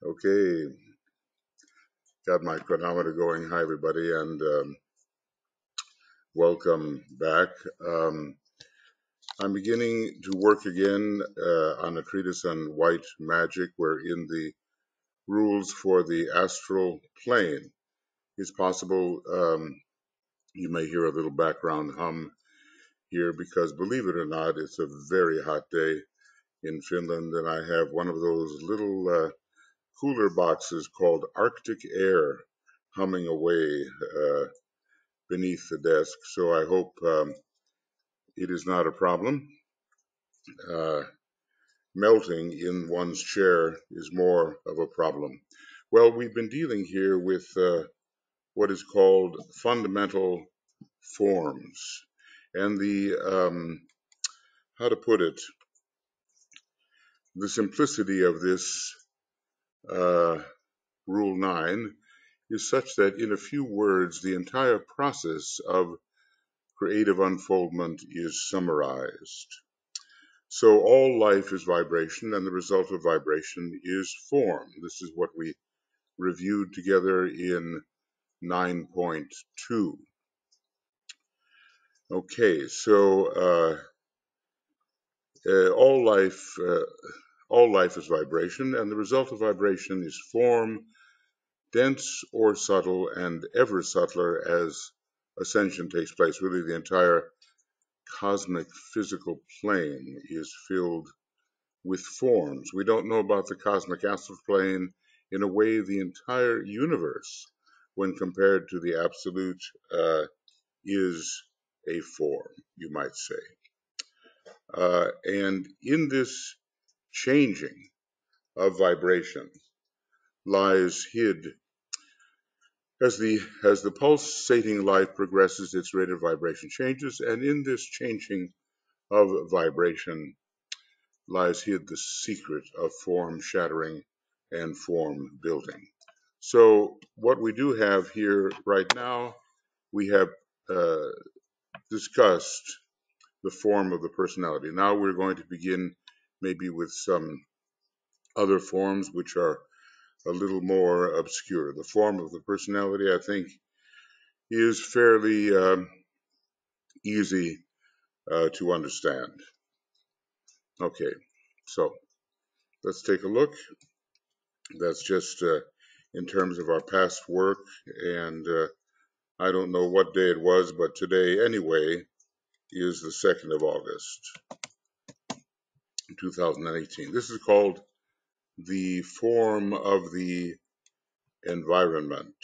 Okay, got my chronometer going. Hi, everybody, and welcome back. Um, I'm beginning to work again on a treatise on white magic. We're in the rules for the astral plane. It's possible you may hear a little background hum here because, believe it or not, it's a very hot day in Finland, and I have one of those little cooler boxes called Arctic Air humming away beneath the desk. So I hope it is not a problem. Uh, Melting in one's chair is more of a problem. Well, we've been dealing here with what is called fundamental forms. And how to put it, the simplicity of this uh, Rule 9 is such that in a few words, the entire process of creative unfoldment is summarized. So all life is vibration, and the result of vibration is form. This is what we reviewed together in 9.2. Okay, so all life is vibration, and the result of vibration is form, dense or subtle, and ever subtler as ascension takes place. Really, the entire cosmic physical plane is filled with forms. We don't know about the cosmic astral plane. In a way, the entire universe, when compared to the absolute, is a form, you might say. And in this changing of vibration lies hid, as the pulsating life progresses, its rate of vibration changes, and in this changing of vibration lies hid the secret of form shattering and form building. So what we do have here right now, we have uh, discussed the form of the personality. Now we're going to begin maybe with some other forms which are a little more obscure. The form of the personality, I think, is fairly easy to understand. Okay, so let's take a look. That's just in terms of our past work, and I don't know what day it was, but today, anyway, is the 2nd of August, 2018. This is called the form of the environment.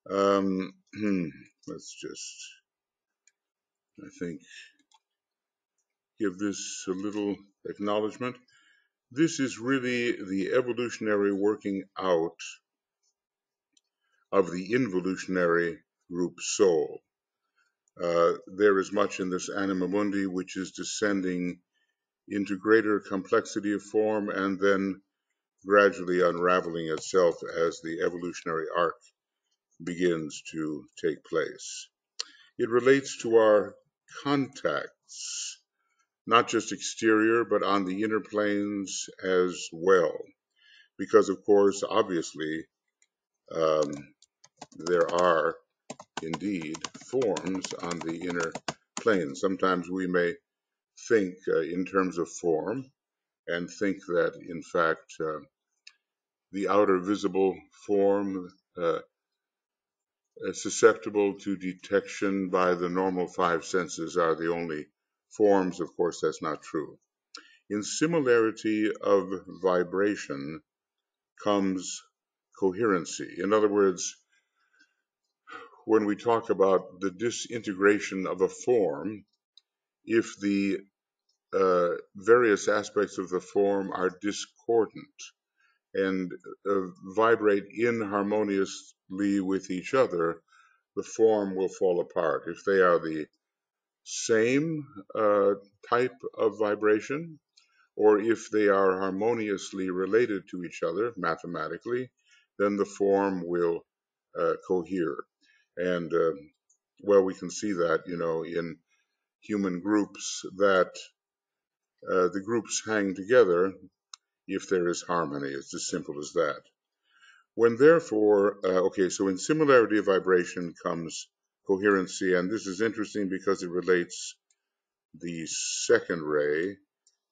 Um, let's just, I think, give this a little acknowledgement. This is really the evolutionary working out of the involutionary group soul. There is much in this anima mundi which is descending into greater complexity of form and then gradually unraveling itself as the evolutionary arc begins to take place. It relates to our contacts, not just exterior, but on the inner planes as well. Because, of course, obviously, um, there are indeed forms on the inner plane. Sometimes we may think in terms of form and think that, in fact, the outer visible form susceptible to detection by the normal five senses are the only forms. Of course, that's not true. In similarity of vibration comes coherency. In other words, when we talk about the disintegration of a form, if the various aspects of the form are discordant and vibrate inharmoniously with each other, the form will fall apart. If they are the same type of vibration, or if they are harmoniously related to each other mathematically, then the form will cohere. And well, we can see that, in human groups, that the groups hang together if there is harmony. It's as simple as that. When therefore, so in similarity of vibration comes coherency, and this is interesting because it relates the second ray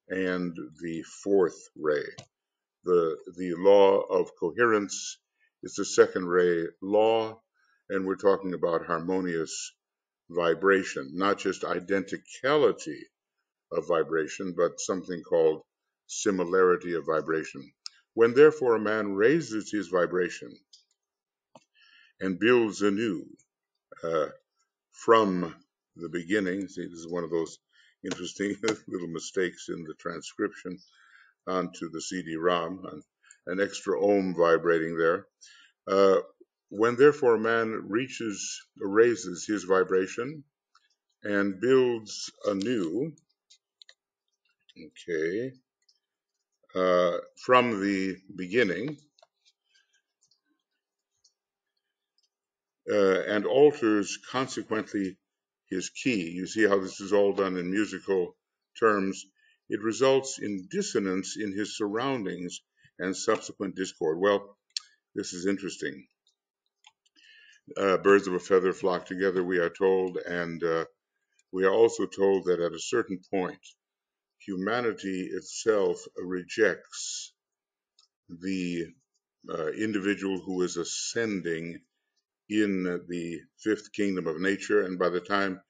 and the fourth ray. The law of coherence is the second ray law, and we're talking about harmonious vibration, not just identicality of vibration, but something called similarity of vibration. When therefore a man raises his vibration and builds anew from the beginning, see, this is one of those interesting little mistakes in the transcription onto the CD-ROM, an extra ohm vibrating there. When therefore a man raises his vibration and builds anew, from the beginning, and alters consequently his key. You see how this is all done in musical terms. It results in dissonance in his surroundings and subsequent discord. Well, this is interesting. Birds of a feather flock together, we are told, and we are also told that at a certain point, humanity itself rejects the individual who is ascending in the fifth kingdom of nature, and by the time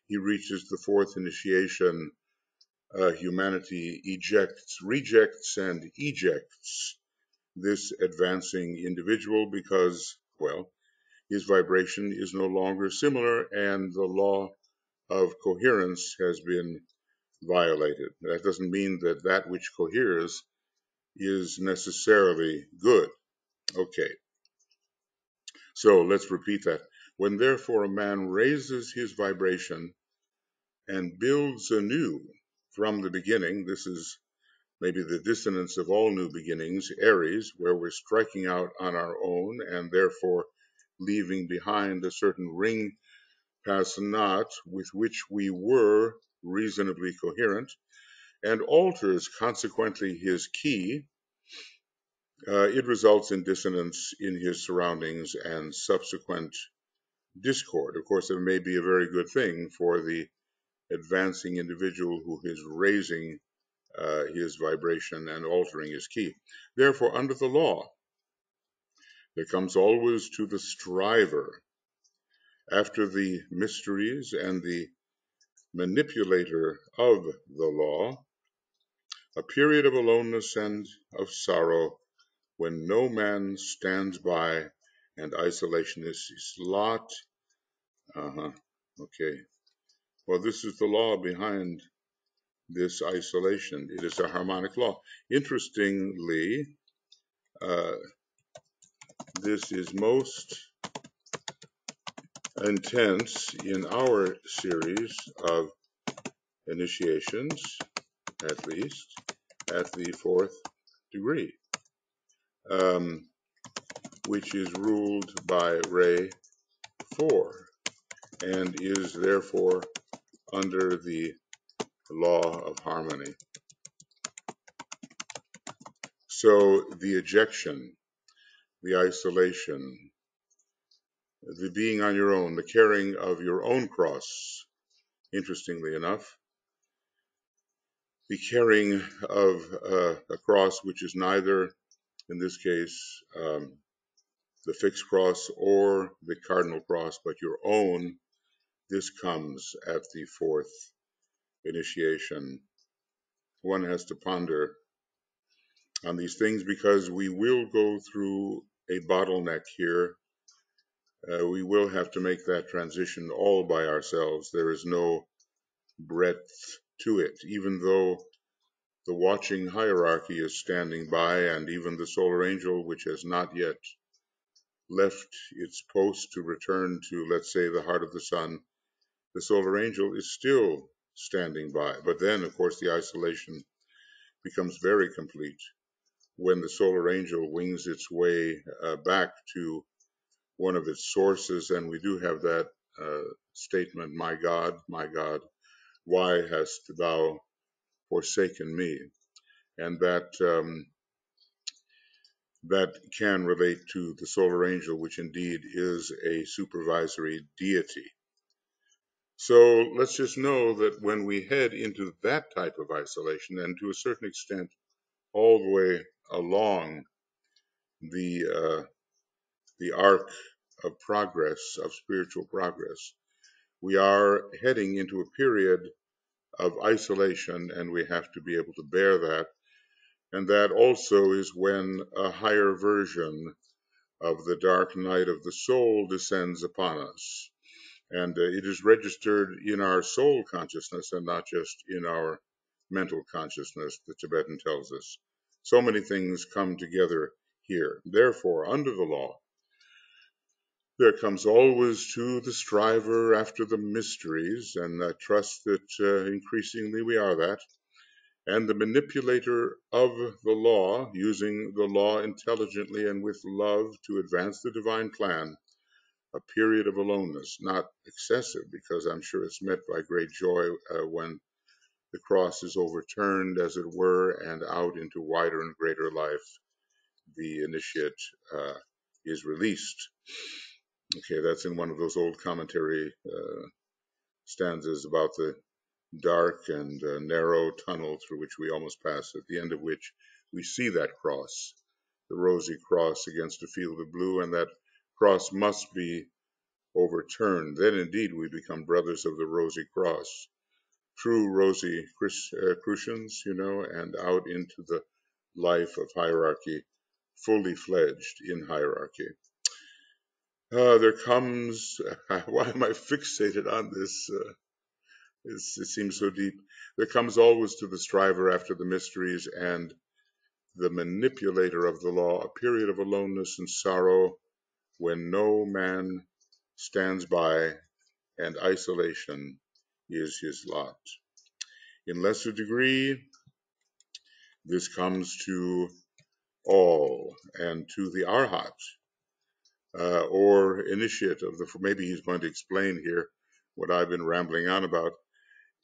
he reaches the fourth initiation, humanity rejects and ejects this advancing individual because, well, his vibration is no longer similar and the law of coherence has been violated. That doesn't mean that that which coheres is necessarily good. Okay, so let's repeat that. When therefore a man raises his vibration and builds anew from the beginning, this is maybe the dissonance of all new beginnings, Aries, where we're striking out on our own and therefore leaving behind a certain ring pas-not with which we were reasonably coherent, and alters consequently his key, it results in dissonance in his surroundings and subsequent discord. Of course, it may be a very good thing for the advancing individual who is raising his vibration and altering his key. Therefore, under the law, there comes always to the striver, after the mysteries and the manipulator of the law, a period of aloneness and of sorrow when no man stands by and isolation is his lot. Okay. Well, this is the law behind this isolation. It is a harmonic law. Interestingly, this is most intense in our series of initiations, at least at the fourth degree, which is ruled by Ray 4 and is therefore under the law of harmony. So the ejection, the isolation, the being on your own, the carrying of your own cross, interestingly enough, the carrying of a cross which is neither, in this case, the fixed cross or the cardinal cross, but your own, this comes at the fourth initiation. One has to ponder on these things because we will go through a bottleneck here. We will have to make that transition all by ourselves. There is no breadth to it, even though the watching hierarchy is standing by, and even the solar angel, which has not yet left its post to return to, let's say, the heart of the sun, the solar angel is still standing by. But then, of course, the isolation becomes very complete when the solar angel wings its way back to one of its sources, and we do have that statement, my God, why hast thou forsaken me? And that that can relate to the solar angel, which indeed is a supervisory deity. So let's just know that when we head into that type of isolation, and to a certain extent all the way along the arc of progress, of spiritual progress, we are heading into a period of isolation, and we have to be able to bear that. And that also is when a higher version of the dark night of the soul descends upon us. And it is registered in our soul consciousness and not just in our mental consciousness, the Tibetan tells us. So many things come together here. Therefore, under the law, there comes always to the striver after the mysteries, and I trust that increasingly we are that, and the manipulator of the law, using the law intelligently and with love to advance the divine plan, a period of aloneness, not excessive, because I'm sure it's met by great joy when the cross is overturned, as it were, and out into wider and greater life, the initiate is released. Okay, that's in one of those old commentary stanzas about the dark and narrow tunnel through which we almost pass, at the end of which we see that cross, the rosy cross against a field of blue, and that cross must be overturned. Then indeed we become brothers of the rosy cross, true rosy Crucians, and out into the life of hierarchy, fully fledged in hierarchy. There comes, why am I fixated on this? It seems so deep. There comes always to the striver after the mysteries and the manipulator of the law a period of aloneness and sorrow when no man stands by and isolation is his lot. In lesser degree, this comes to all and to the arhat, or initiate of the, maybe he's going to explain here what I've been rambling on about.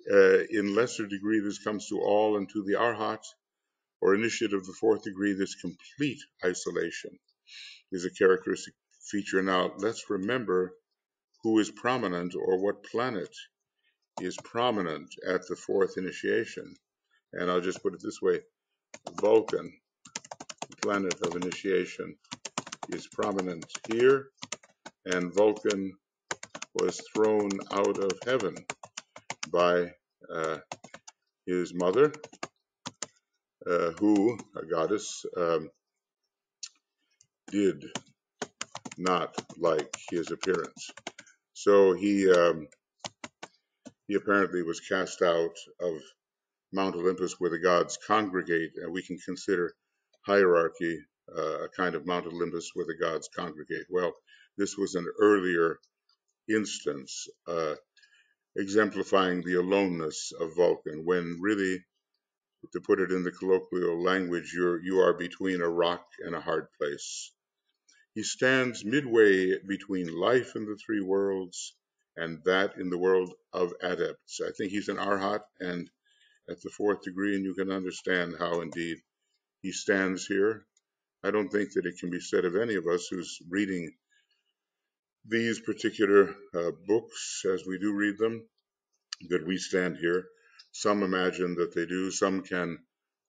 In lesser degree, this comes to all and to the arhat, or initiate of the fourth degree. This complete isolation is a characteristic feature. Now, let's remember who is prominent, or what planet is prominent at the fourth initiation. And I'll just put it this way: Vulcan, the planet of initiation, is prominent here, and Vulcan was thrown out of heaven by his mother, who, a goddess, did not like his appearance. So he apparently was cast out of Mount Olympus, where the gods congregate, and we can consider hierarchy a kind of Mount Olympus where the gods congregate. Well, this was an earlier instance exemplifying the aloneness of Vulcan, when really, to put it in the colloquial language, you are between a rock and a hard place. He stands midway between life in the three worlds and that in the world of adepts. I think he's an arhat and at the fourth degree, and you can understand how indeed he stands here. I don't think that it can be said of any of us who's reading these particular books as we do read them, that we stand here. Some imagine that they do, some can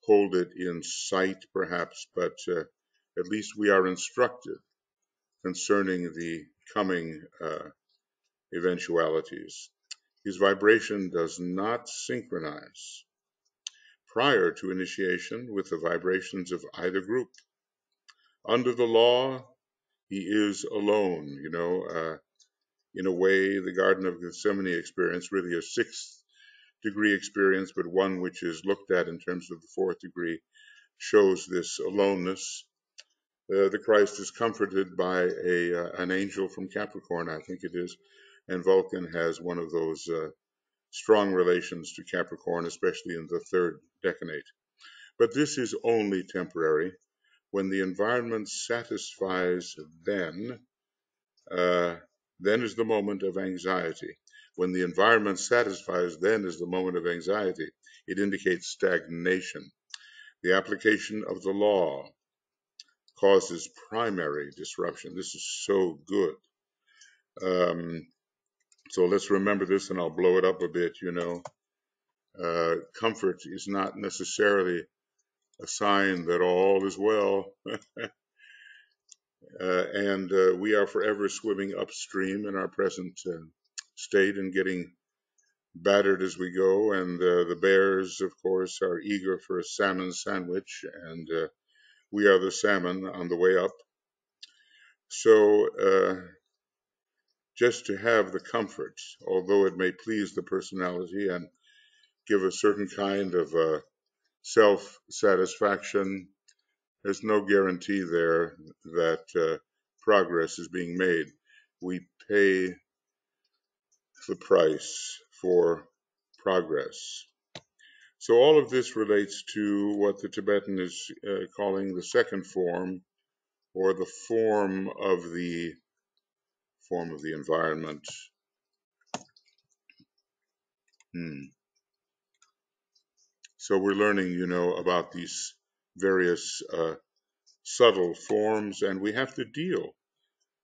hold it in sight perhaps, but at least we are instructed concerning the coming eventualities. His vibration does not synchronize prior to initiation with the vibrations of either group. Under the law, he is alone. In a way, the Garden of Gethsemane experience, really a sixth degree experience, but one which is looked at in terms of the fourth degree, shows this aloneness. The Christ is comforted by an angel from Capricorn, I think it is, and Vulcan has one of those strong relations to Capricorn, especially in the third decanate. But this is only temporary. When the environment satisfies, then is the moment of anxiety. When the environment satisfies, then is the moment of anxiety. It indicates stagnation. The application of the law causes primary disruption. This is so good. So let's remember this, and I'll blow it up a bit. Comfort is not necessarily a sign that all is well. And we are forever swimming upstream in our present state and getting battered as we go. And the bears, of course, are eager for a salmon sandwich, and we are the salmon on the way up. So just to have the comfort, although it may please the personality and give a certain kind of self-satisfaction, there's no guarantee there that progress is being made. We pay the price for progress. So all of this relates to what the Tibetan is calling the second form, or the form of the environment. So we're learning, about these various subtle forms, and we have to deal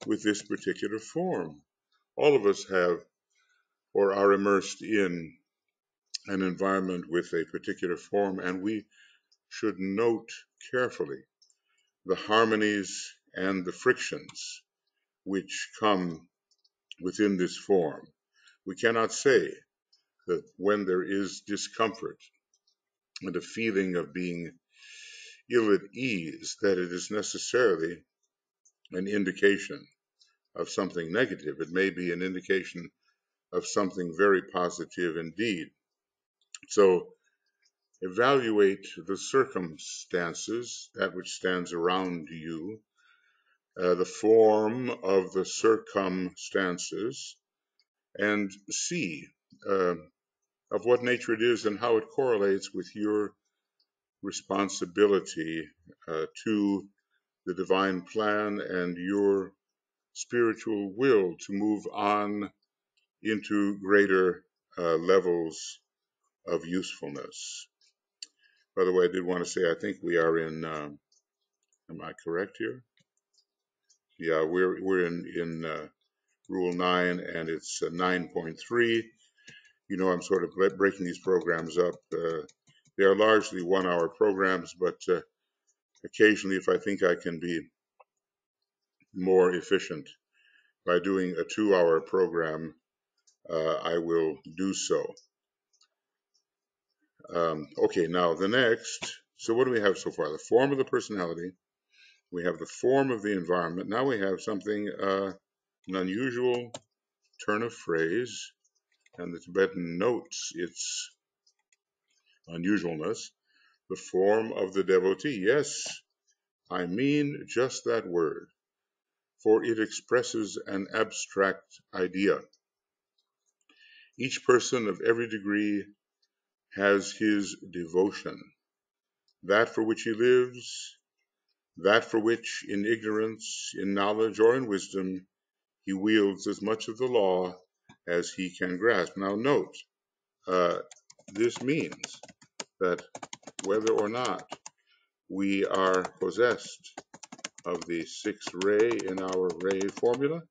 with this particular form. All of us have or are immersed in an environment with a particular form, and we should note carefully the harmonies and the frictions which come within this form. We cannot say that when there is discomfort and a feeling of being ill at ease, that it is necessarily an indication of something negative. It may be an indication of something very positive indeed. So evaluate the circumstances, that which stands around you, the form of the circumstances, and see of what nature it is and how it correlates with your responsibility to the divine plan and your spiritual will to move on into greater levels of usefulness. By the way, I did want to say, I think we are in, am I correct here? Yeah, we're in Rule 9, and it's 9.3. I'm sort of breaking these programs up. They are largely 1-hour programs, but occasionally, if I think I can be more efficient by doing a 2-hour program, I will do so. Okay, now the next. So what do we have so far? The form of the personality. We have the form of the environment. Now we have something, an unusual turn of phrase, and the Tibetan notes its unusualness. The form of the devotee. Yes, I mean just that word, for it expresses an abstract idea. Each person of every degree has his devotion, that for which he lives, that for which in ignorance, in knowledge, or in wisdom, he wields as much of the law as he can grasp. Now note, this means that whether or not we are possessed of the sixth ray in our ray formula,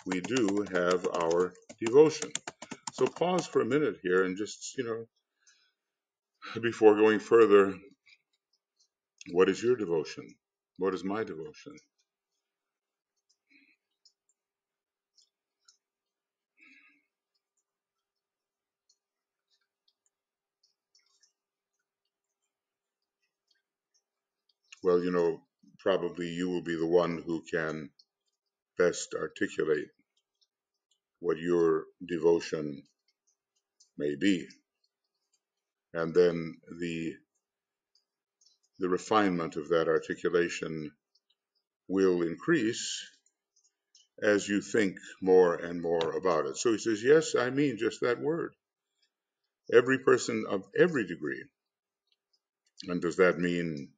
we do have our devotion. So pause for a minute here and just, before going further, what is your devotion? What is my devotion? Well, probably you will be the one who can best articulate what your devotion may be. And then the refinement of that articulation will increase as you think more and more about it. So he says, yes, I mean just that word. Every person of every degree. And does that mean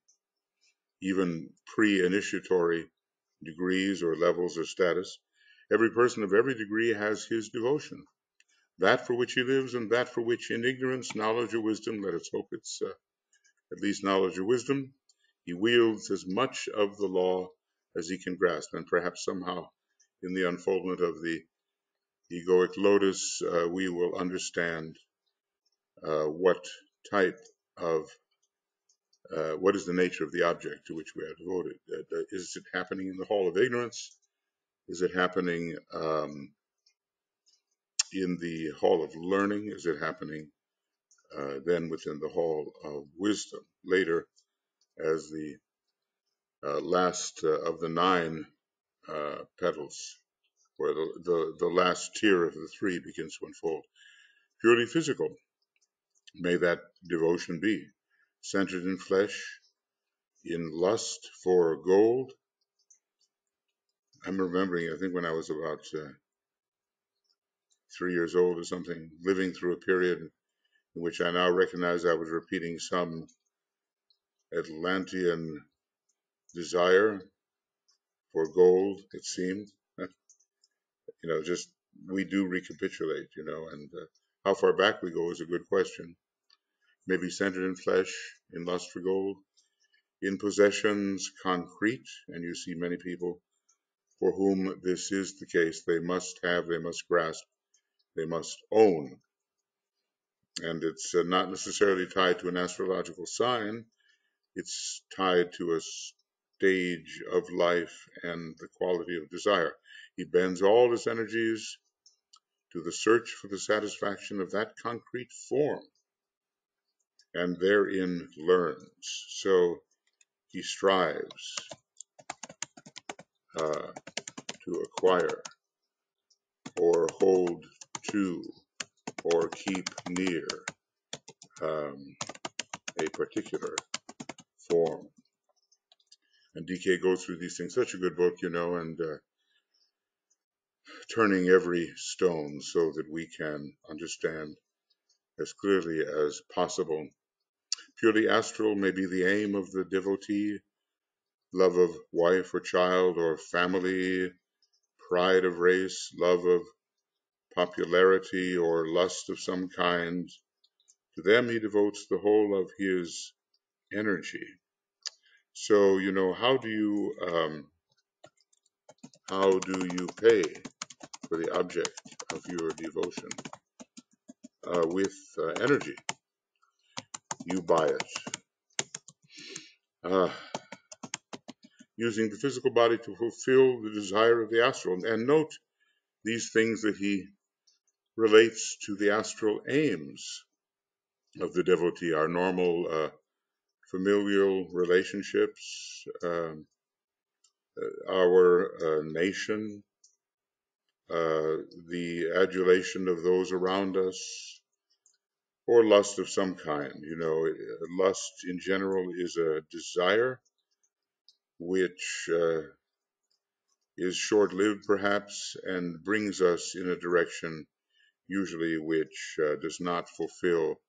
even pre-initiatory degrees or levels or status? Every person of every degree has his devotion, that for which he lives and that for which in ignorance, knowledge, or wisdom, let us hope it's at least knowledge or wisdom, He wields as much of the law as he can grasp, and perhaps somehow in the unfoldment of the egoic lotus, we will understand what type of, what is the nature of the object to which we are devoted. Is it happening in the hall of ignorance? Is it happening in the hall of learning? Is it happening then within the hall of wisdom? Later, as the last of the 9 petals, where the last tier of the 3 begins to unfold. Purely physical, may that devotion be, centered in flesh, in lust for gold. I'm remembering, I think when I was about 3 years old or something, living through a period in which I now recognize I was repeating some Atlantean desire for gold, it seemed. Just we do recapitulate, and how far back we go is a good question. Maybe centered in flesh, in lust for gold, in possessions concrete, and you see many people for whom this is the case. They must have, they must grasp, they must own. And it's not necessarily tied to an astrological sign. It's tied to a stage of life and the quality of desire. He bends all his energies to the search for the satisfaction of that concrete form, and therein learns. So he strives to acquire or hold to or keep near a particular form. And DK goes through these things. Such a good book, and turning every stone so that we can understand as clearly as possible. Purely astral may be the aim of the devotee, love of wife or child or family, pride of race, love of popularity or lust of some kind. To them he devotes the whole of his energy. So, how do you pay for the object of your devotion? With energy. You buy it. Using the physical body to fulfill the desire of the astral. And note these things that he relates to the astral aims of the devotee, our normal familial relationships, our nation, the adulation of those around us, or lust of some kind. Lust in general is a desire which is short-lived perhaps and brings us in a direction usually which does not fulfill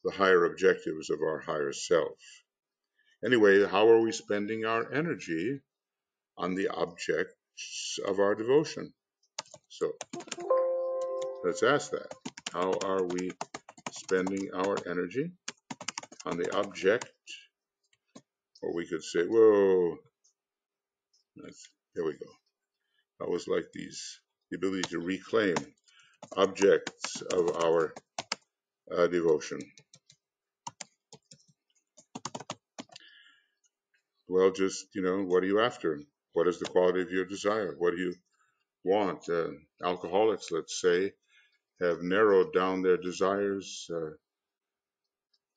the higher objectives of our higher self. Anyway, how are we spending our energy on the objects of our devotion? So let's ask that. How are we spending our energy on the object? Or we could say, whoa, there we go. I was like the ability to reclaim objects of our devotion. Well, just, what are you after? What is the quality of your desire? What do you want? Alcoholics, let's say, have narrowed down their desires,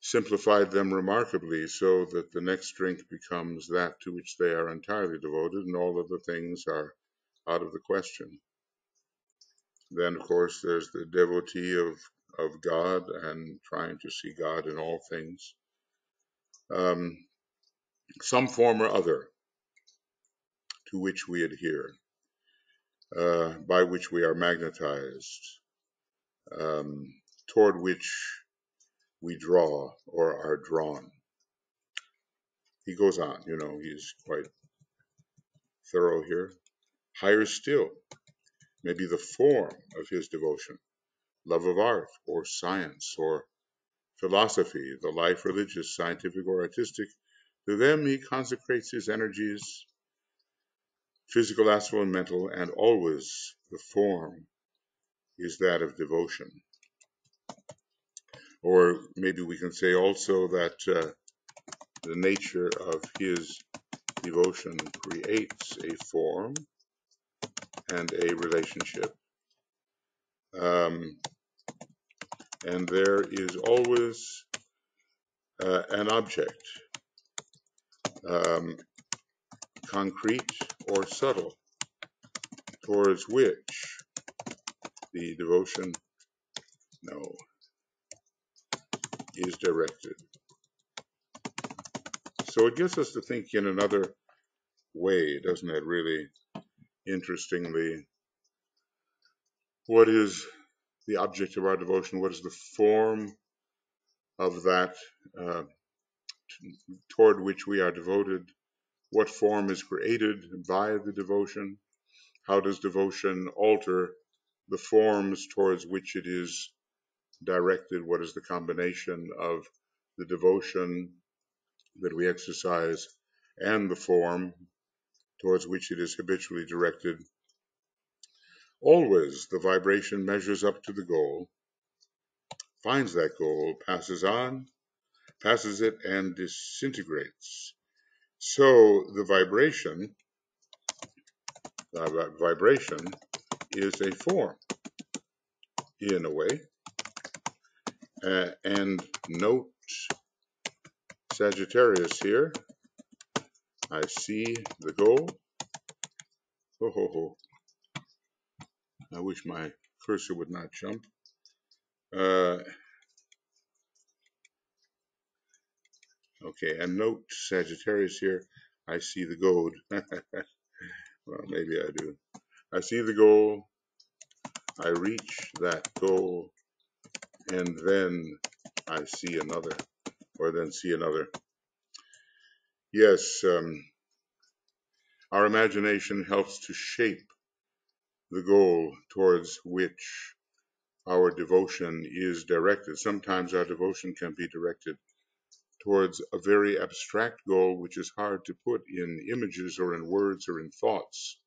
simplified them remarkably so that the next drink becomes that to which they are entirely devoted, and all other things are out of the question. Then, of course, there's the devotee of God and trying to see God in all things. Some form or other to which we adhere, by which we are magnetized, toward which we draw or are drawn. He goes on, he's quite thorough here. Higher still may be the form of his devotion, love of art or science or philosophy, the life religious, scientific, or artistic To them he consecrates his energies, physical, astral, and mental, and always the form is that of devotion. Or maybe we can say also that the nature of his devotion creates a form and a relationship. And there is always an object, um, concrete or subtle, towards which the devotion is directed. So it gets us to think in another way, doesn't it, really interestingly? What is the object of our devotion? What is the form of that toward which we are devoted? What form is created by the devotion? How does devotion alter the forms towards which it is directed? What is the combination of the devotion that we exercise and the form towards which it is habitually directed? Always the vibration measures up to the goal, finds that goal, passes on, passes it, and disintegrates. So the vibration is a form in a way. And note Sagittarius here. I see the goal. Ho, ho, ho. I wish my cursor would not jump. Okay, and note Sagittarius here. I see the gold. Well, maybe I do. I see the goal. I reach that goal, and then I see another, or then see another. Yes, our imagination helps to shape the goal towards which our devotion is directed. Sometimes our devotion can be directed towards a very abstract goal, which is hard to put in images or in words or in thoughts.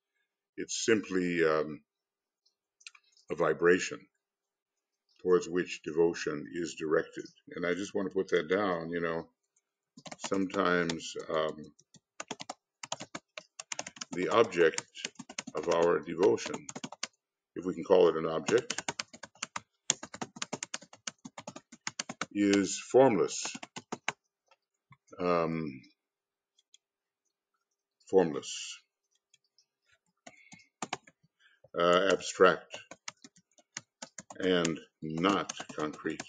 It's simply a vibration towards which devotion is directed. And I just want to put that down, sometimes the object of our devotion, if we can call it an object, is formless. Abstract, and not concrete.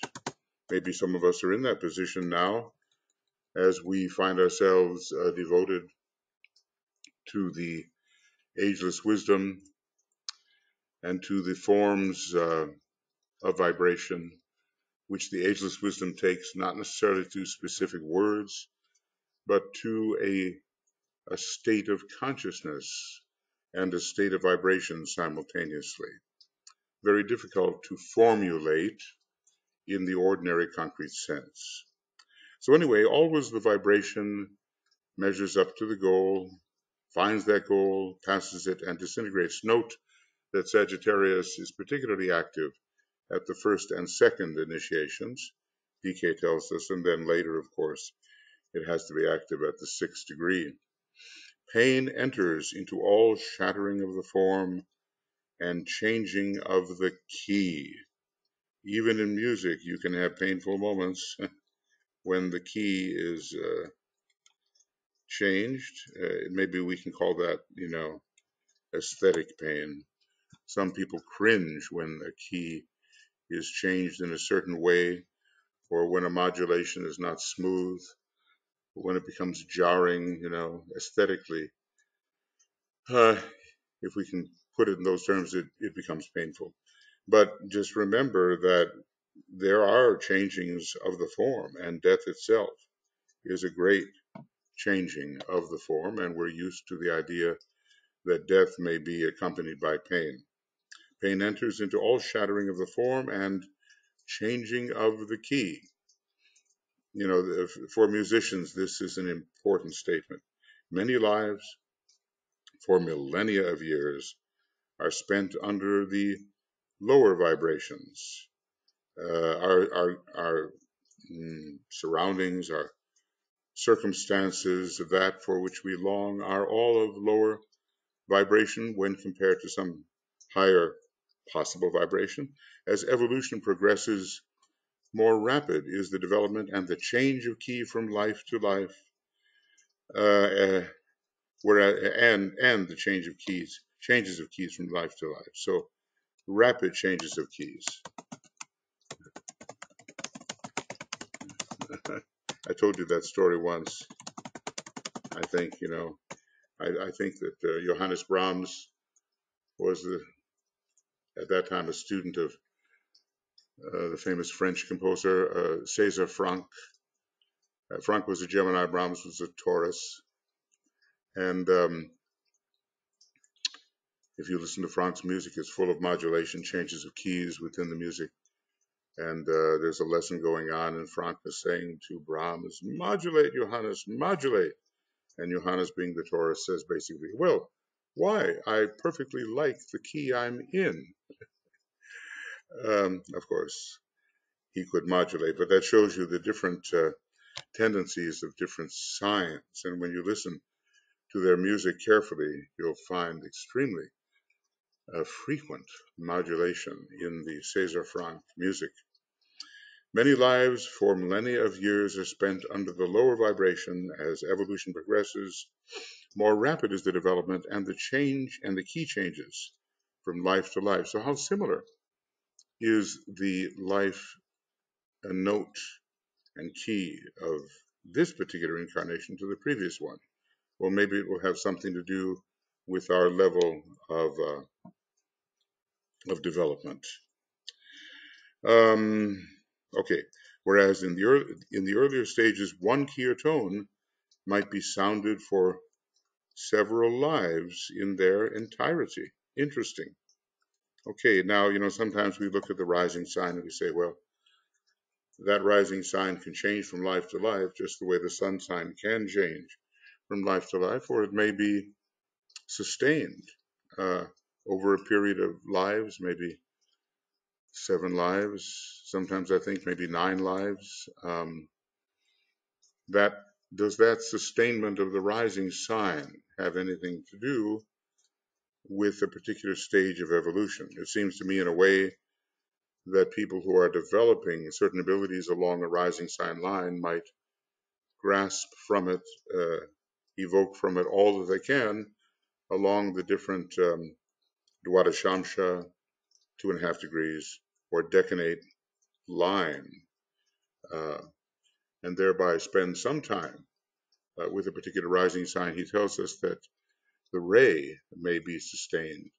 Maybe some of us are in that position now as we find ourselves devoted to the ageless wisdom and to the forms of vibration which the ageless wisdom takes, not necessarily to specific words, but to a state of consciousness and a state of vibration simultaneously. Very difficult to formulate in the ordinary concrete sense. So anyway, always the vibration measures up to the goal, finds that goal, passes it, and disintegrates. Note that Sagittarius is particularly active at the first and second initiations, PK tells us, and then later, of course, it has to be active at the 6th degree. Pain enters into all shattering of the form and changing of the key. Even in music, you can have painful moments when the key is changed. Maybe we can call that, aesthetic pain. Some people cringe when a key is changed in a certain way, or when a modulation is not smooth, or when it becomes jarring, aesthetically. If we can put it in those terms, it becomes painful. But just remember that there are changings of the form, and death itself is a great changing of the form, and we're used to the idea that death may be accompanied by pain. Pain enters into all shattering of the form and changing of the key. for musicians, this is an important statement. Many lives for millennia of years are spent under the lower vibrations. Our surroundings, our circumstances, that for which we long, are all of lower vibration when compared to some higher possible vibration. As evolution progresses, more rapid is the development and the change of key from life to life, and the changes of keys from life to life. So rapid changes of keys. I told you that story once. I think, I think that Johannes Brahms was at that time a student of the famous French composer César Franck. Franck was a Gemini, Brahms was a Taurus. And if you listen to Franck's music, it's full of modulation, changes of keys within the music. And there's a lesson going on, and Franck is saying to Brahms, modulate, Johannes, modulate. And Johannes, being the Taurus, says basically, well, why? I perfectly like the key I'm in. Of course, he could modulate, but that shows you the different tendencies of different signs. And when you listen to their music carefully, you'll find extremely frequent modulation in the César Franck music. Many lives for millennia of years are spent under the lower vibration. As evolution progresses, more rapid is the development and the change and the key changes from life to life. So how similar is the life note and key of this particular incarnation to the previous one? Well, maybe it will have something to do with our level of development. Okay, whereas in the earlier stages, one key or tone might be sounded for several lives in their entirety. Interesting. Okay, now, sometimes we look at the rising sign and we say, well, that rising sign can change from life to life, just the way the sun sign can change from life to life, or it may be sustained over a period of lives, maybe 7 lives, sometimes I think maybe 9 lives. Does that sustainment of the rising sign have anything to do with a particular stage of evolution? It seems to me, in a way, that people who are developing certain abilities along a rising sign line might grasp from it, evoke from it all that they can along the different Dwadashamsha, 2.5 degrees, or decanate line, and thereby spend some time with a particular rising sign. He tells us that the ray may be sustained.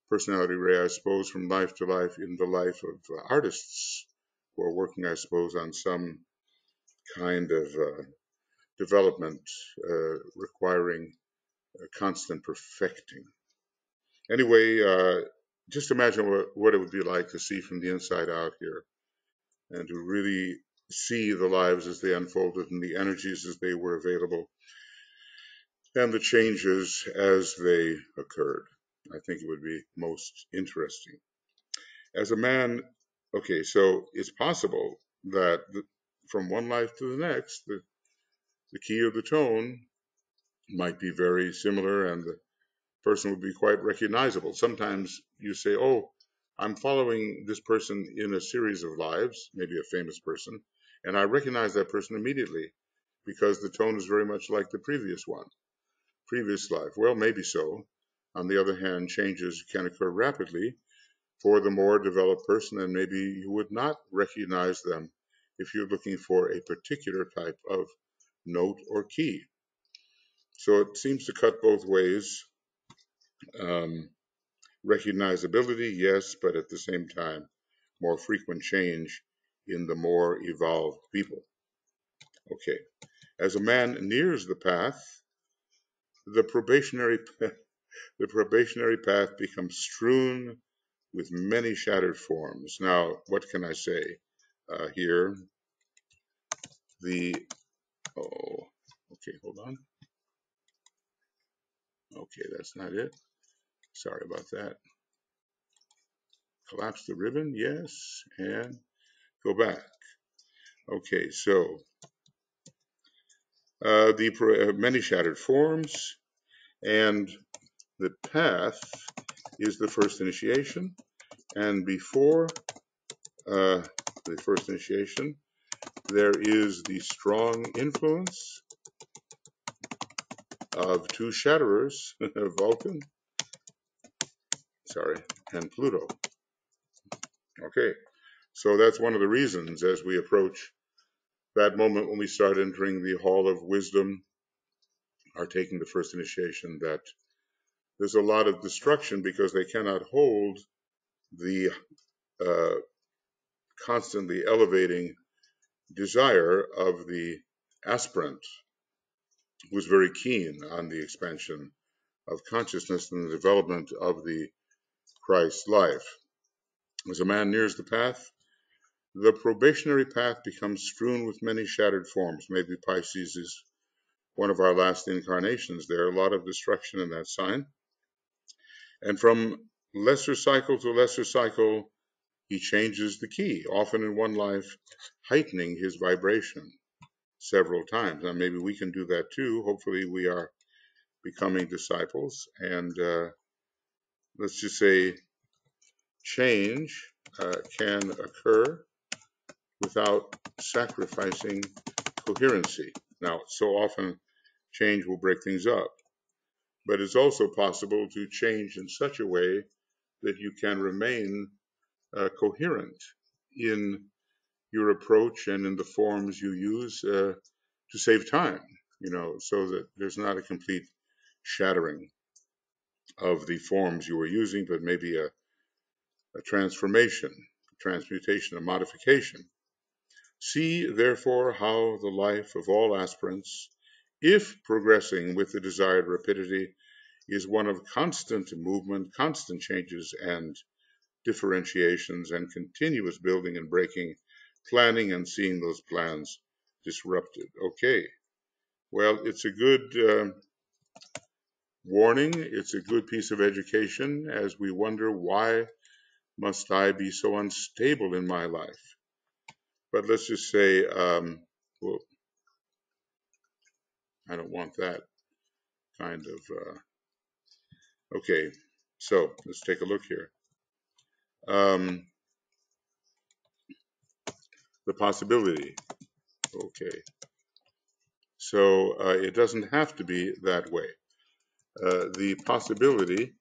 Personality ray, I suppose, from life to life in the life of artists who are working, I suppose, on some kind of development requiring constant perfecting. Anyway, just imagine what it would be like to see from the inside out here and to really see the lives as they unfolded and the energies as they were available and the changes as they occurred. I think it would be most interesting. As a man, okay, so it's possible that from one life to the next, the key or the tone might be very similar and the person would be quite recognizable. Sometimes you say, oh, I'm following this person in a series of lives, maybe a famous person, and I recognize that person immediately because the tone is very much like the previous life. Well, maybe so. On the other hand, changes can occur rapidly for the more developed person, and maybe you would not recognize them if you're looking for a particular type of note or key. So it seems to cut both ways. Recognizability, yes, but at the same time, more frequent change in the more evolved people. Okay, as a man nears the path, the probationary path becomes strewn with many shattered forms. Now, what can I say here? the, oh, okay, hold on. Okay, that's not it. Sorry about that. Collapse the ribbon, yes, and go back. Okay, so the many shattered forms, and the path is the first initiation, and before the first initiation, there is the strong influence of two shatterers, Vulcan, and Pluto. Okay, so that's one of the reasons as we approach that moment when we start entering the hall of wisdom, are taking the first initiation, that there's a lot of destruction because they cannot hold the uh, constantly elevating desire of the aspirant, who's very keen on the expansion of consciousness and the development of the Christ life. As a man nears the path, the probationary path becomes strewn with many shattered forms. Maybe Pisces is one of our last incarnations there. A lot of destruction in that sign. And from lesser cycle to lesser cycle, he changes the key, often in one life, heightening his vibration several times. Now, maybe we can do that too. Hopefully, we are becoming disciples. And let's just say change can occur without sacrificing coherency. Now, so often change will break things up, but it's also possible to change in such a way that you can remain coherent in your approach and in the forms you use to save time, so that there's not a complete shattering of the forms you are using, but maybe a transformation, transmutation, a modification. See, therefore, how the life of all aspirants, if progressing with the desired rapidity, is one of constant movement, constant changes and differentiations, and continuous building and breaking, planning and seeing those plans disrupted. Okay, well, it's a good warning. It's a good piece of education as we wonder, why must I be so unstable in my life? But let's just say, well, I don't want that kind of, okay, so let's take a look here. The possibility, okay. So it doesn't have to be that way. The possibility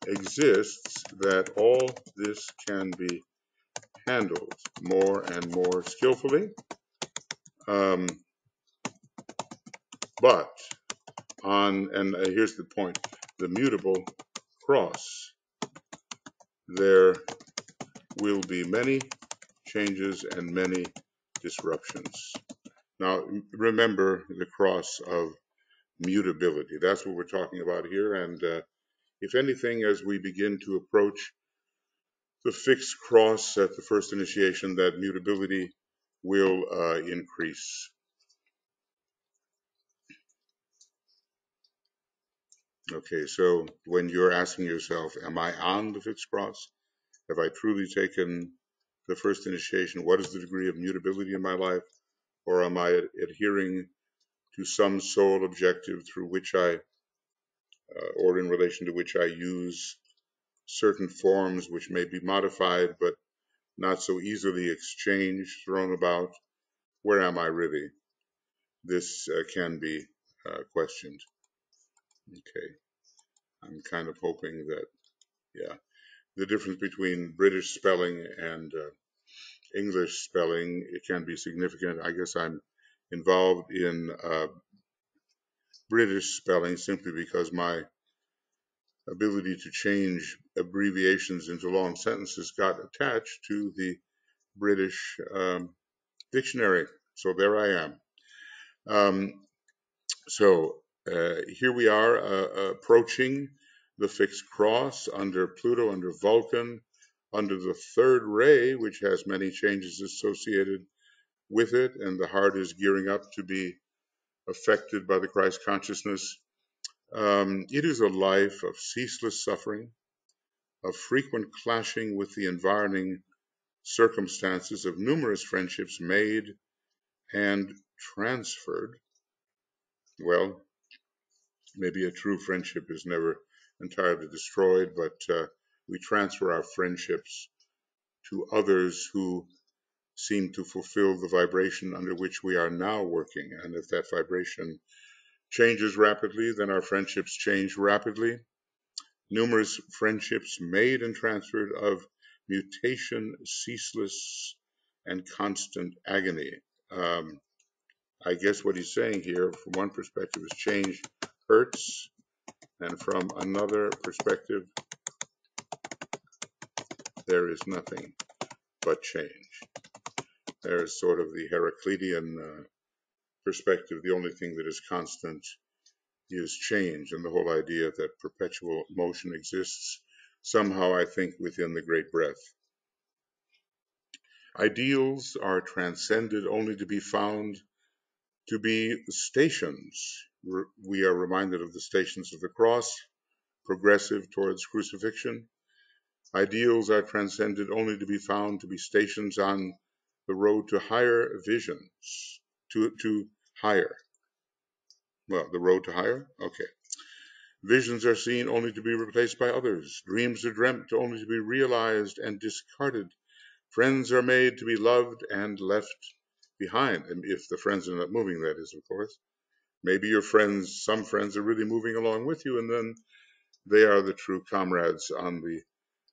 exists that all this can be handled more and more skillfully, but and here's the point, the mutable cross, there will be many changes and many disruptions. Now, remember the cross of mutability. That's what we're talking about here. And if anything, as we begin to approach the fixed cross at the first initiation, that mutability will increase. Okay, so when you're asking yourself, am I on the fixed cross? Have I truly taken the first initiation? What is the degree of mutability in my life? Or am I adhering to some soul objective through which or in relation to which I use certain forms which may be modified but not so easily exchanged, thrown about? Where am I really? This can be questioned. Okay, I'm kind of hoping that, yeah, the difference between British spelling and English spelling, it can be significant. I guess I'm involved in British spelling simply because my ability to change abbreviations into long sentences got attached to the British dictionary. So there I am. So here we are approaching the fixed cross under Pluto, under Vulcan, under the third ray, which has many changes associated with it, and the heart is gearing up to be affected by the Christ consciousness. It is a life of ceaseless suffering, of frequent clashing with the environing circumstances, of numerous friendships made and transferred. Well, maybe a true friendship is never entirely destroyed, but we transfer our friendships to others who seem to fulfill the vibration under which we are now working. And if that vibration changes rapidly, then our friendships change rapidly. Numerous friendships made and transferred of mutation, ceaseless, and constant agony. I guess what he's saying here, from one perspective, is change hurts, and from another perspective, there is nothing but change. There is sort of the Heraclitean perspective. The only thing that is constant is change, and the whole idea that perpetual motion exists somehow, I think, within the great breath. Ideals are transcended only to be found to be stations. We are reminded of the stations of the cross, progressive towards crucifixion. Ideals are transcended only to be found to be stations on the road to higher visions, to higher. Well, the road to higher? Okay. Visions are seen only to be replaced by others. Dreams are dreamt only to be realized and discarded. Friends are made to be loved and left behind. And if the friends are not moving, that is, of course. Maybe your friends, some friends are really moving along with you, and then they are the true comrades on the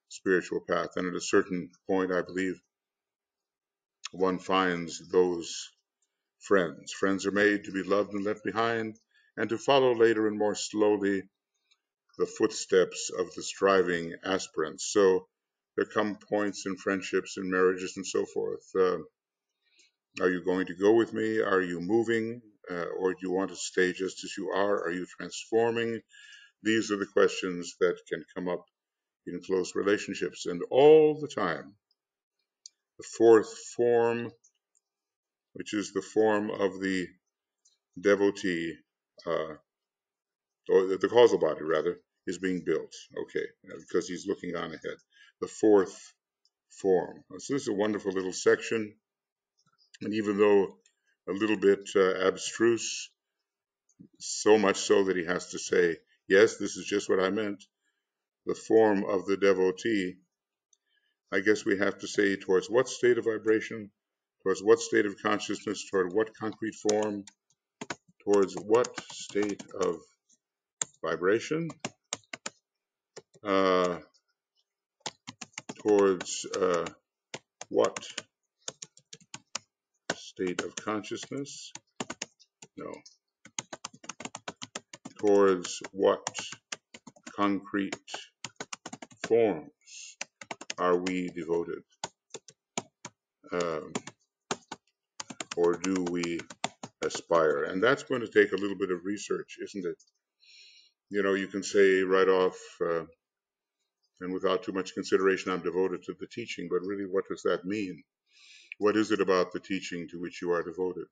spiritual path. And at a certain point, I believe, one finds those friends. Friends are made to be loved and left behind, and to follow later and more slowly the footsteps of the striving aspirants. So there come points in friendships and marriages and so forth. Are you going to go with me? Are you moving? Or do you want to stay just as you are? Are you transforming? These are the questions that can come up in close relationships. And all the time, the fourth form, which is the form of the devotee, or the causal body rather, is being built. Okay, because he's looking on ahead. The fourth form. So this is a wonderful little section, and even though a little bit abstruse, so much so that he has to say, yes, this is just what I meant. The form of the devotee, I guess we have to say towards what state of vibration, towards what state of consciousness, toward what concrete form, towards what state of vibration, towards what state of consciousness, no, towards what concrete forms are we devoted, or do we aspire? And that's going to take a little bit of research, isn't it? You know, you can say right off, and without too much consideration, I'm devoted to the teaching, but really, what does that mean? What is it about the teaching to which you are devoted?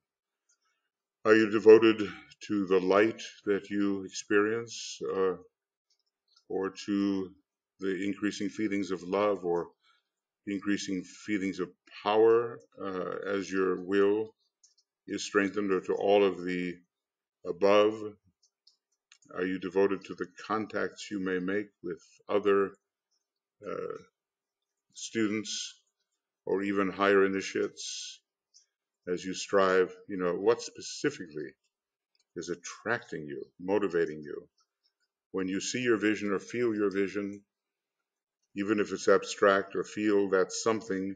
Are you devoted to the light that you experience, or to the increasing feelings of love, or the increasing feelings of power as your will is strengthened, or to all of the above? Are you devoted to the contacts you may make with other students or even higher initiates as you strive? You know, what specifically is attracting you, motivating you? When you see your vision or feel your vision, even if it's abstract, or feel that something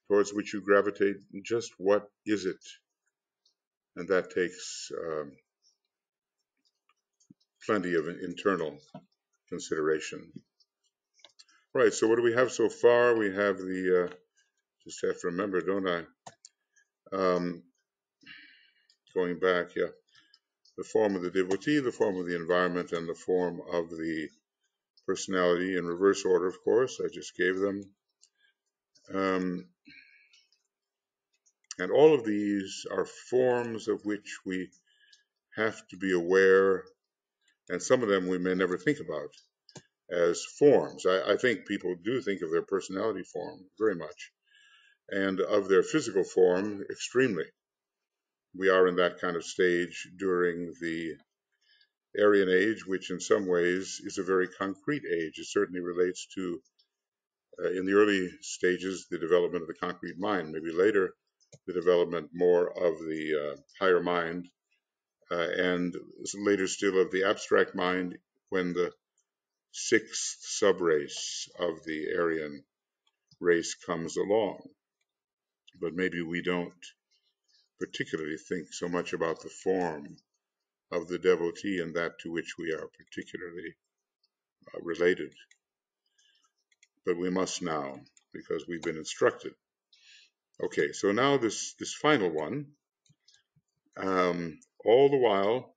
towards which you gravitate, just what is it? And that takes plenty of internal consideration. Right, so what do we have so far? We have the, just have to remember, don't I? Going back, yeah. The form of the devotee, the form of the environment, and the form of the personality in reverse order, of course. I just gave them. And all of these are forms of which we have to be aware, and some of them we may never think about as forms. I think people do think of their personality form very much, and of their physical form extremely. We are in that kind of stage during the Aryan age, which in some ways is a very concrete age. It certainly relates to, in the early stages, the development of the concrete mind, maybe later, the development more of the higher mind, and later still of the abstract mind when the sixth subrace of the Aryan race comes along. But maybe we don't particularly think so much about the form of the devotee and that to which we are particularly related. But we must now, because we've been instructed. Okay, so now this final one, all the while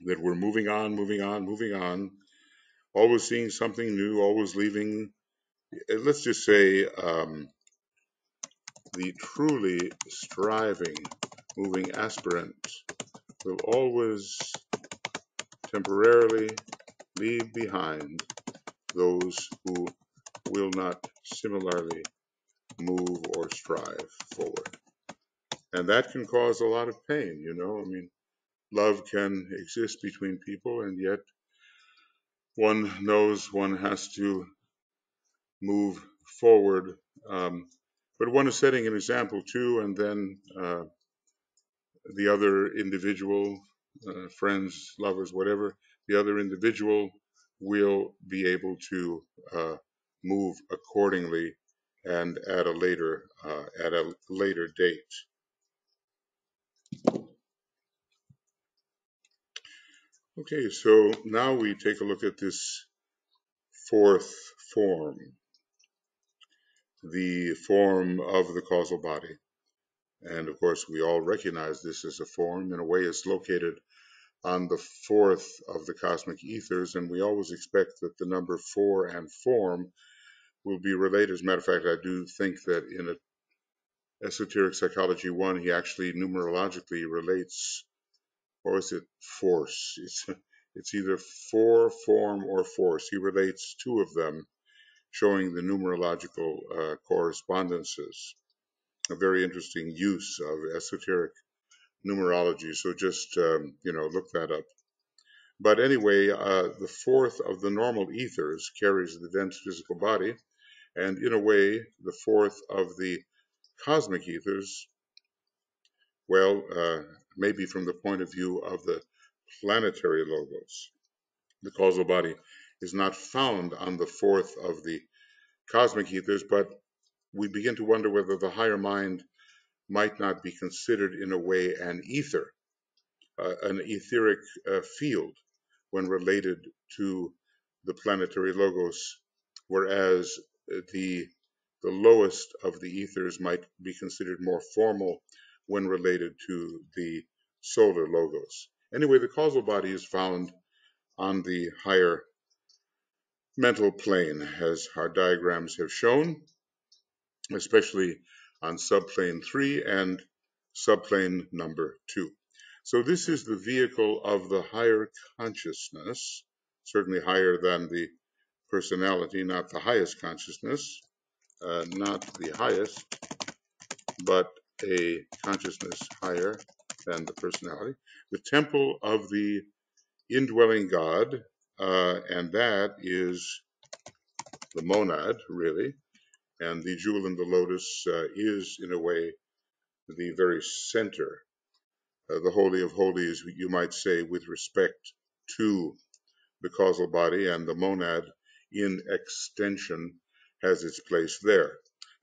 that we're moving on, always seeing something new, always leaving, let's just say, the truly striving, moving aspirant will always temporarily leave behind those who will not similarly move or strive forward. And that can cause a lot of pain, you know. I mean, love can exist between people, and yet one knows one has to move forward. But one is setting an example too, and then the other individual, friends, lovers, whatever, the other individual will be able to move accordingly and at a later date. Okay, so now we take a look at this fourth form, the form of the causal body. And of course, we all recognize this as a form. In a way, it's located on the fourth of the cosmic ethers, and we always expect that the number 4 and form will be related. As a matter of fact, I do think that in Esoteric Psychology 1, he actually numerologically relates, or is it force? It's either 4, form, or force. He relates two of them, showing the numerological correspondences. A very interesting use of esoteric numerology. So just, look that up. But anyway, the fourth of the normal ethers carries the dense physical body, and in a way, the fourth of the cosmic ethers, well, maybe from the point of view of the planetary logos, the causal body is not found on the fourth of the cosmic ethers, but we begin to wonder whether the higher mind might not be considered in a way an ether, an etheric field when related to the planetary logos, whereas the lowest of the ethers might be considered more formal when related to the solar logos. Anyway, the causal body is found on the higher mental plane, as our diagrams have shown, especially on subplane 3 and subplane number 2. So this is the vehicle of the higher consciousness, certainly higher than the personality, not the highest consciousness, not the highest, but a consciousness higher than the personality. The temple of the indwelling God, and that is the monad, really. And the jewel in the lotus is, in a way, the very center, the Holy of Holies, you might say, with respect to the causal body, and the monad in extension has its place there.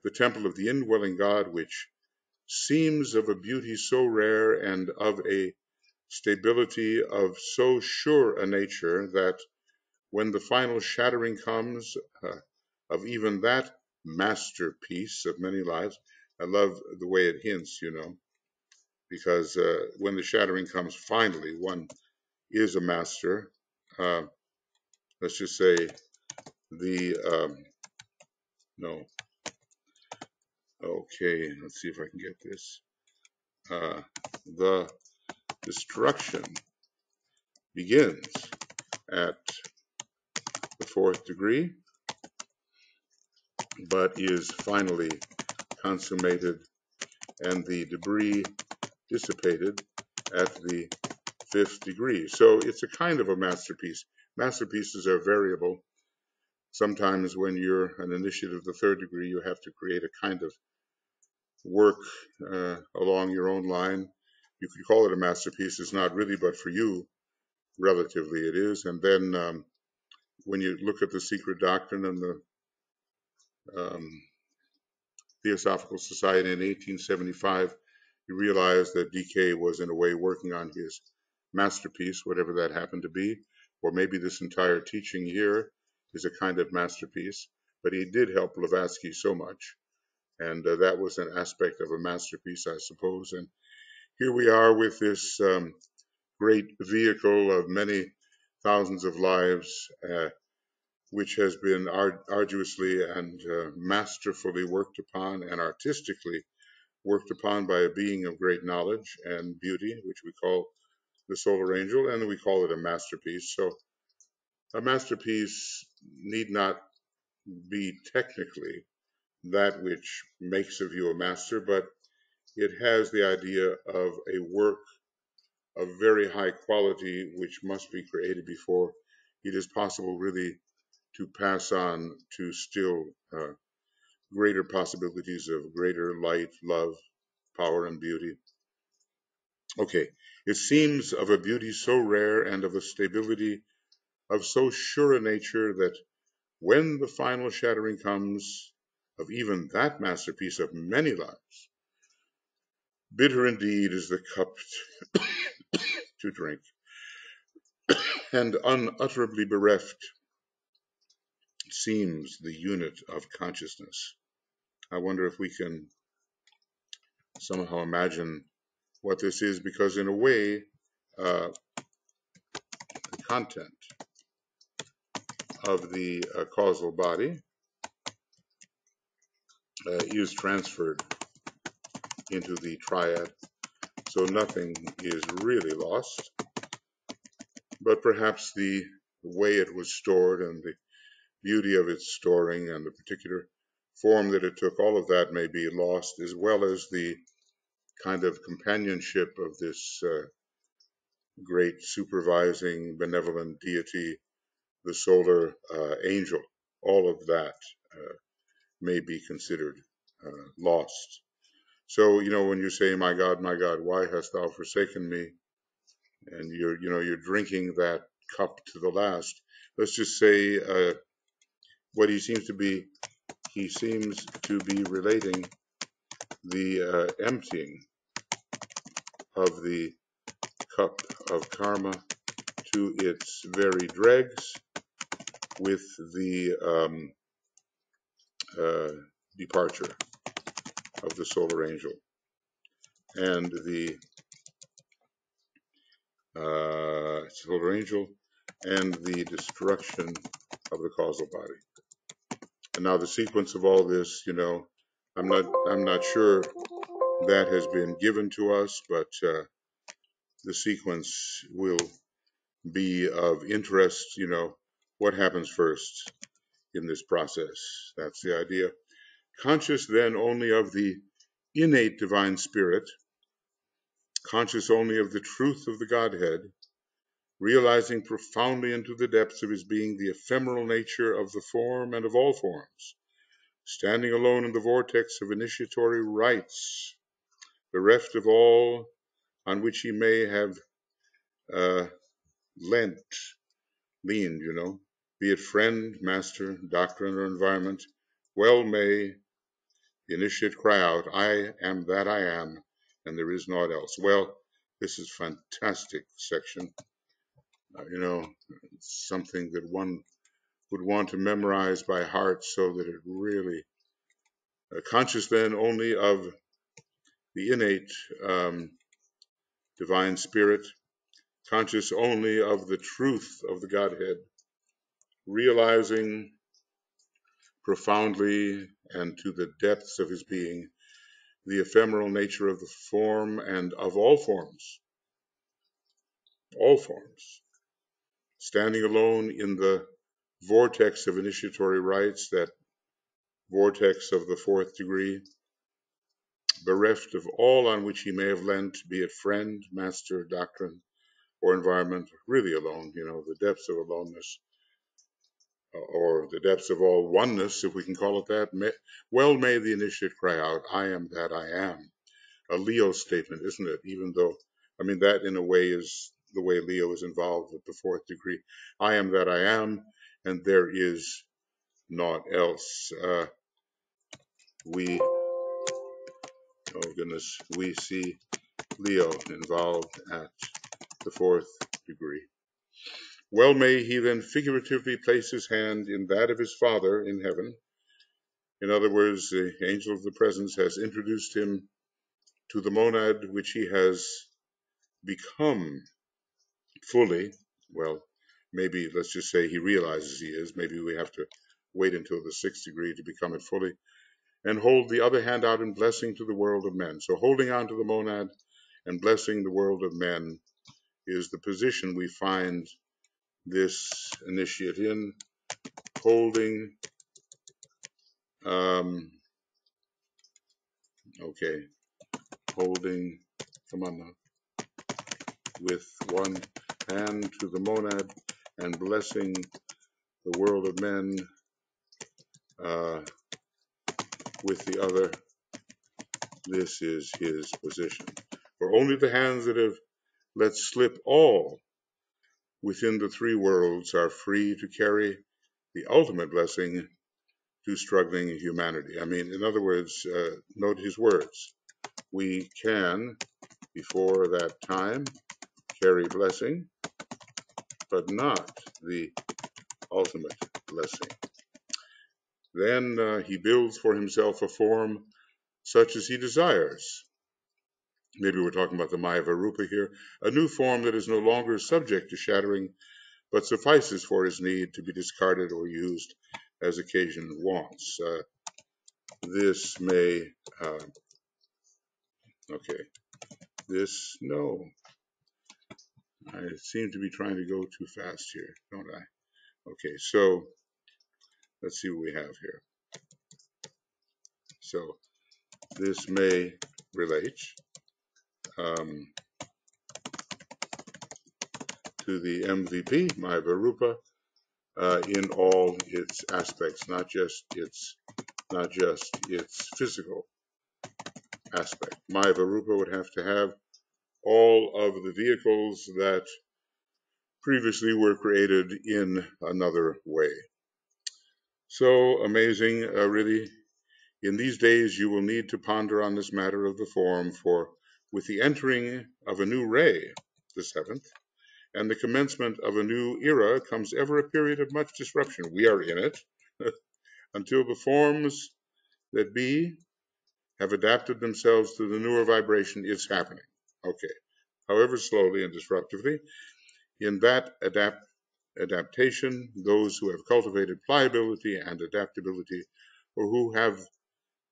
The temple of the indwelling God, which seems of a beauty so rare and of a stability of so sure a nature that when the final shattering comes of even that masterpiece of many lives, I love the way it hints, because when the shattering comes finally, one is a master. Let's just say the, no, Okay, let's see if I can get this. The destruction begins at the 4th degree, but is finally consummated and the debris dissipated at the 5th degree. So it's a kind of a masterpiece. Masterpieces are variable. Sometimes when you're an initiate of the 3rd degree, you have to create a kind of work along your own line. You could call it a masterpiece. It's not really, but for you, relatively it is. And then when you look at the secret doctrine and the Theosophical Society in 1875, you realize that DK was in a way working on his masterpiece, whatever that happened to be, or maybe this entire teaching here is a kind of masterpiece, but he did help Blavatsky so much, and that was an aspect of a masterpiece, I suppose. And here we are with this great vehicle of many thousands of lives, which has been arduously and masterfully worked upon and artistically worked upon by a being of great knowledge and beauty, which we call the solar angel, and we call it a masterpiece. So a masterpiece need not be technically that which makes of you a master, but it has the idea of a work of very high quality which must be created before it is possible really to pass on to still greater possibilities of greater light, love, power, and beauty. Okay, it seems of a beauty so rare and of a stability of so sure a nature that when the final shattering comes of even that masterpiece of many lives, bitter indeed is the cup to drink, and unutterably bereft seems the unit of consciousness. I wonder if we can somehow imagine what this is, because in a way, the content of the causal body is transferred into the triad, so nothing is really lost, but perhaps the way it was stored and the beauty of its storing and the particular form that it took, all of that may be lost, as well as the kind of companionship of this great supervising benevolent deity, the solar angel. All of that may be considered lost. So, when you say, my God, why hast thou forsaken me? And you're drinking that cup to the last. Let's just say what he seems to be relating the emptying of the cup of karma to its very dregs with the departure of the solar angel and the solar angel and the destruction of the causal body. And now the sequence of all this, I'm not sure that has been given to us, but the sequence will be of interest. What happens first in this process? That's the idea. Conscious then only of the innate divine spirit, conscious only of the truth of the Godhead, realizing profoundly into the depths of his being the ephemeral nature of the form and of all forms, standing alone in the vortex of initiatory rites, bereft of all on which he may have leaned, be it friend, master, doctrine, or environment, well may the initiate cry out, I am that I am, and there is naught else. Well, this is a fantastic section. It's something that one would want to memorize by heart so that it really, conscious then only of the innate divine spirit, conscious only of the truth of the Godhead, realizing profoundly and to the depths of his being the ephemeral nature of the form and of all forms, standing alone in the vortex of initiatory rites, that vortex of the fourth degree, bereft of all on which he may have lent, be it friend, master, doctrine, or environment, really alone, the depths of aloneness, or the depths of all oneness, if we can call it that. Well may the initiate cry out, I am that I am. A Leo statement, isn't it? Even though, that in a way is the way Leo is involved with the fourth degree. I am that I am, and there is naught else. We see Leo involved at the fourth degree. Well may he then figuratively place his hand in that of his Father in heaven. In other words, the angel of the presence has introduced him to the monad which he has become fully. Well, maybe let's just say he realizes he is. Maybe we have to wait until the sixth degree to become it fully. And hold the other hand out in blessing to the world of men. So holding on to the monad and blessing the world of men is the position we find this initiate in, holding, holding, come on now, with one hand to the monad and blessing the world of men with the other. This is his position. For only the hands that have let slip all within the three worlds are free to carry the ultimate blessing to struggling humanity. In other words, note his words. We can, before that time, carry blessing, but not the ultimate blessing. Then he builds for himself a form such as he desires. Maybe we're talking about the Maya Varupa here, a new form that is no longer subject to shattering, but suffices for his need to be discarded or used as occasion wants. This may, no, I seem to be trying to go too fast here, don't I? Okay, so let's see what we have here. So this may relate to the MVP, Maya Varupa, in all its aspects, not just its physical aspect. Maya Varupa would have to have all of the vehicles that previously were created in another way. So amazing, really. In these days, you will need to ponder on this matter of the form, for with the entering of a new ray, the seventh, and the commencement of a new era comes ever a period of much disruption. We are in it until the forms that be have adapted themselves to the newer vibration. It's happening. Okay. However slowly and disruptively, in that adaptation, those who have cultivated pliability and adaptability, or who have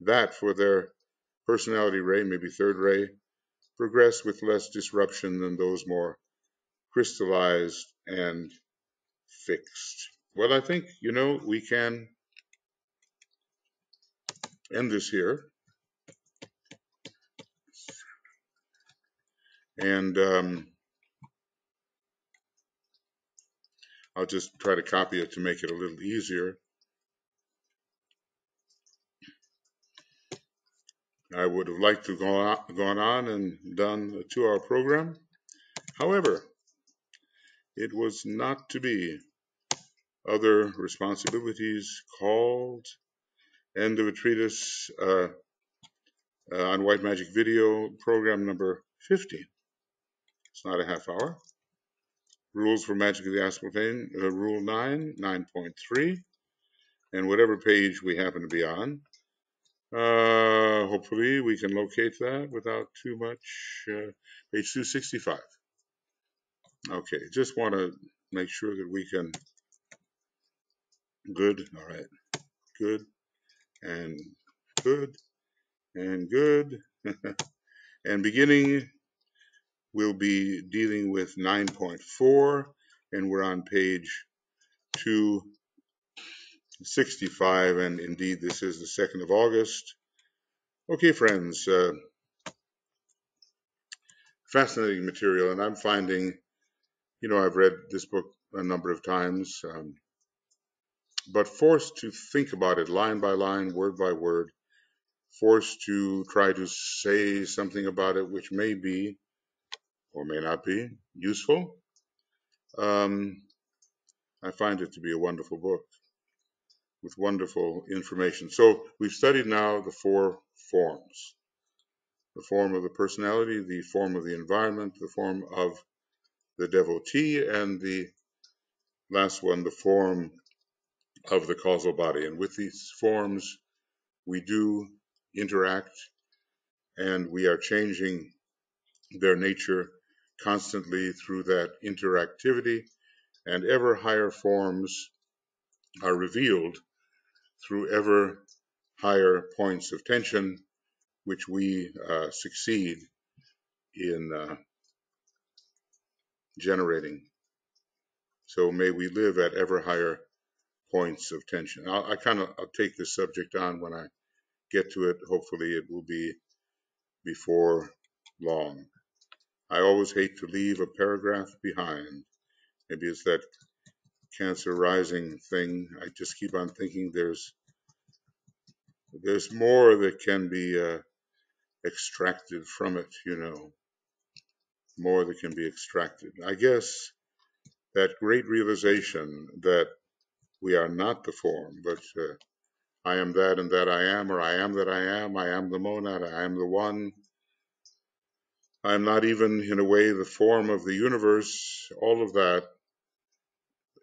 that for their personality ray, maybe third ray, progress with less disruption than those more crystallized and fixed. Well, I think, we can end this here. And I'll just try to copy it to make it a little easier. I would have liked to have gone on and done a 2-hour program. However, it was not to be. Other responsibilities called. End of a treatise on white magic video, program number 15. It's not a half hour. Rules for Magic of the Astral Plane, Rule 9, 9.3, and whatever page we happen to be on. Hopefully we can locate that without too much. Page 265. Okay, just want to make sure that we can. Good, all right, good, and good, and good. And beginning, we'll be dealing with 9.4, and we're on page 265, and indeed this is the 2nd of August. Okay, friends, fascinating material, and I'm finding, I've read this book a number of times, but forced to think about it line by line, word by word, forced to try to say something about it which may be or may not be useful. I find it to be a wonderful book with wonderful information. So we've studied now the 4 forms: the form of the personality, the form of the environment, the form of the devotee, and the last one, the form of the causal body. And with these forms, we do interact, and we are changing their nature constantly through that interactivity, and ever higher forms are revealed through ever higher points of tension, which we succeed in generating. So may we live at ever higher points of tension. I'll take this subject on when I get to it. Hopefully it will be before long. I always hate to leave a paragraph behind. Maybe it's that Cancer rising thing. I just keep on thinking there's more that can be extracted from it, more that can be extracted. I guess that great realization that we are not the form, but I am that and that I am, or I am that I am the monad, I am the one. I am not even, in a way, the form of the universe. All of that,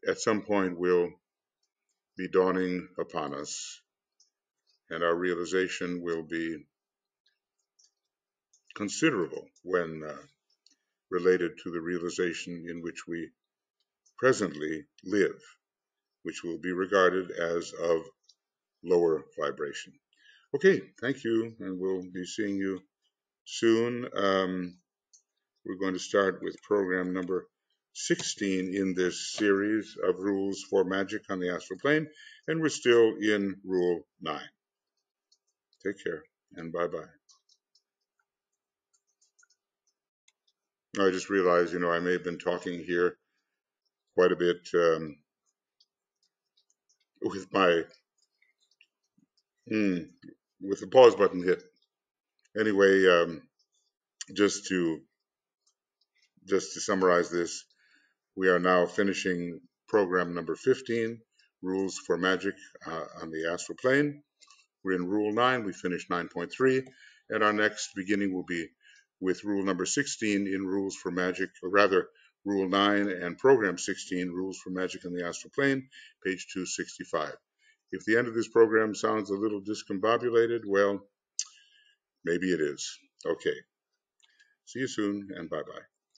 at some point, will be dawning upon us, and our realization will be considerable when related to the realization in which we presently live, which will be regarded as of lower vibration. Okay, thank you, and we'll be seeing you soon. We're going to start with program number 16 in this series of rules for magic on the astral plane, and we're still in rule 9. Take care, and bye-bye. I just realized, I may have been talking here quite a bit with my with the pause button hit. Anyway, just to summarize this, we are now finishing program number 15, rules for magic on the astral plane. We're in rule 9. We finished 9.3, and our next beginning will be with rule number 16 in rules for magic, or rather rule 9 and program 16, rules for magic on the astral plane, page 265. If the end of this program sounds a little discombobulated, well, maybe it is. Okay. See you soon, and bye-bye.